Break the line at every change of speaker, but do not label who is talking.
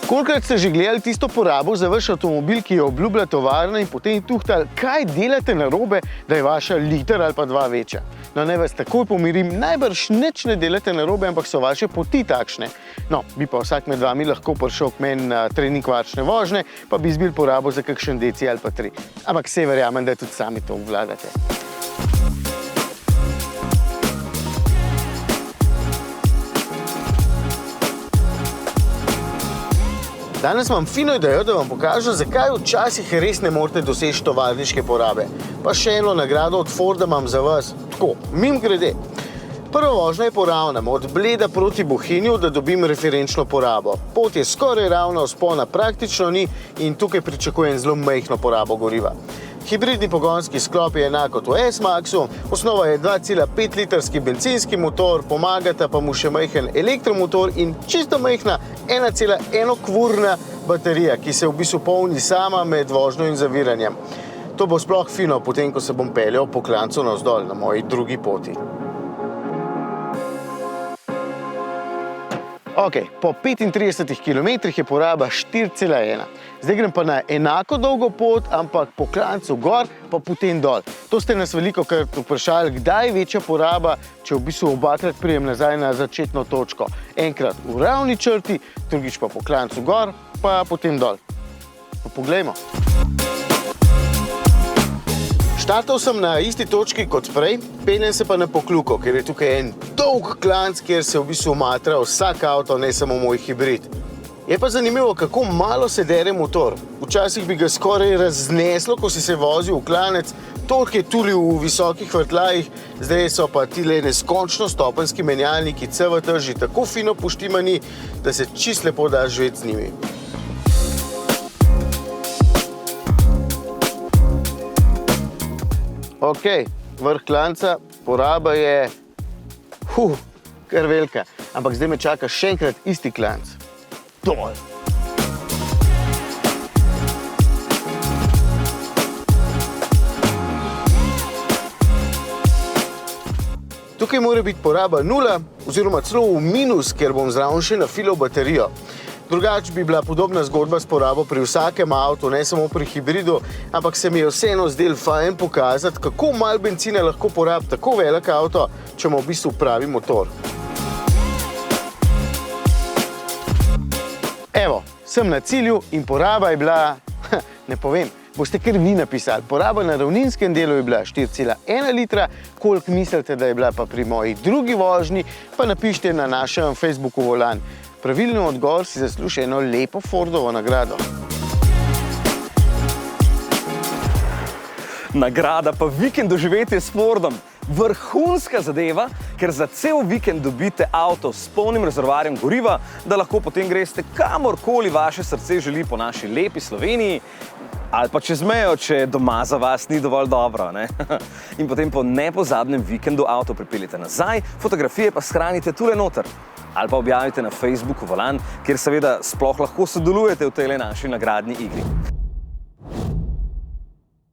Kolikrat ste že gledali tisto porabo za vaš avtomobil, ki jo obljublja tovarna in potem tuhtali, kaj delate narobe, da je vaša liter ali pa 2 večja? No, naj vas takoj pomirim, najbrž nič ne delate narobe, ampak so vaše poti takšne. No, bi pa vsak med vami lahko prišel k meni na trening varčne vožnje, pa bi izbil porabo za kakšen deci ali pa 3. Ampak saj verjamem, da tudi sami to obvladate. Danes imam fino idejo, da vam pokažem, zakaj včasih res ne morete doseči tovarniške porabe. Pa še eno nagrado od Forda imam za vas. Tako, mimogrede. Prva vožnja je poravna, od Bleda proti Bohinju, da dobim referenčno porabo. Pot je skoraj ravna, vzpona praktično ni in tukaj pričakujem zelo majhno porabo goriva. Hibridni pogonski sklop je enak kot v S-Maxu, osnova je 2,5 litrski bencinski motor, pomagata pa mu še majhen elektromotor in čisto majhna 1,1 kvrna baterija, ki se v bistvu polni sama med vožnjo in zaviranjem. To bo sploh fino, potem ko se bom peljal po klancu navzdol na moji drugi poti. Ok, po 35 km je poraba 4,1. Zdaj grem pa na enako dolgo pot, ampak po klancu gor, pa potem dol. To ste nas velikokrat vprašali, kdaj je večja poraba, če v bistvu obakrat prijem nazaj na začetno točko. Enkrat v ravni črti, drugič pa po klancu gor, pa potem dol. Pa poglejmo. Štartal sem na isti točki kot prej, peljem se pa na Pokljuko, ker je tukaj en dolg klanc, kjer se v bistvu matra vsak avto, ne samo moj hibrid. Je pa zanimivo, kako malo se dere motor. Včasih bi ga skoraj razneslo, ko si se vozil v klanec, tork je tulil v visokih vrtljajih, zdaj so pa tile neskončno stopenjski menjalniki CVT že tako fino poštimani, da se čisto lepo da živeti z njimi. Ok, vrh klanca, poraba je kar velika, ampak zdaj me čaka še enkrat isti klanc. Dol. Tukaj mora biti poraba 0 oziroma celo v minus, ker bom zraven še nafilal baterijo. Drugače bi bila podobna zgodba s porabo pri vsakem avtu, ne samo pri hibridu, ampak se mi je vseeno zdel fajn pokazati, kako malo bencina lahko porabi tako velik avto, če ima v bistvu pravi motor. Evo, sem na cilju in poraba je bila, ne povem, boste kar vi napisali. Poraba na ravninskem delu je bila 4,1 litra, koliko mislite, da je bila pa pri moji drugi vožnji, pa napišite na našem Facebooku Volan. Pravilno odgovor si zasluži eno lepo Fordovo nagrado.
Nagrada pa vikend doživetje s Fordom. Vrhunska zadeva, ker za cel vikend dobite avto s polnim rezervoarjem goriva, da lahko potem greste kamorkoli vaše srce želi po naši lepi Sloveniji, ali pa čez mejo, če doma za vas ni dovolj dobro, ne? In potem po nepozabnem vikendu avto pripeljete nazaj, fotografije pa shranite tule noter. Ali pa objavite na Facebooku Volan, kjer seveda sploh lahko sodelujete v tej naši nagradni igri.